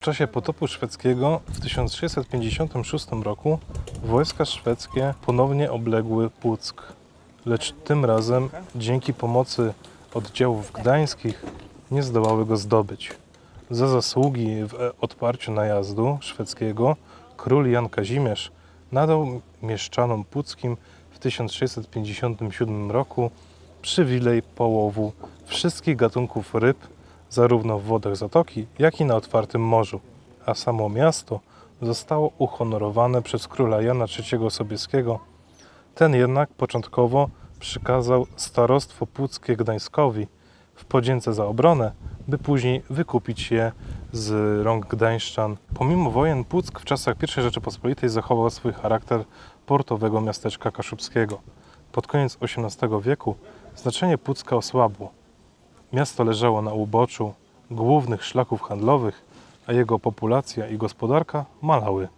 W czasie potopu szwedzkiego w 1656 roku wojska szwedzkie ponownie obległy Puck, lecz tym razem dzięki pomocy oddziałów gdańskich nie zdołały go zdobyć. Za zasługi w odparciu najazdu szwedzkiego król Jan Kazimierz nadał mieszczanom puckim w 1657 roku przywilej połowu wszystkich gatunków ryb zarówno w wodach zatoki, jak i na otwartym morzu, a samo miasto zostało uhonorowane przez króla Jana III Sobieskiego. Ten jednak początkowo przykazał starostwo puckie Gdańskowi w podzięce za obronę, by później wykupić je z rąk gdańszczan. Pomimo wojen Puck w czasach I Rzeczypospolitej zachował swój charakter portowego miasteczka kaszubskiego. Pod koniec XVIII wieku znaczenie Pucka osłabło. Miasto leżało na uboczu głównych szlaków handlowych, a jego populacja i gospodarka malały.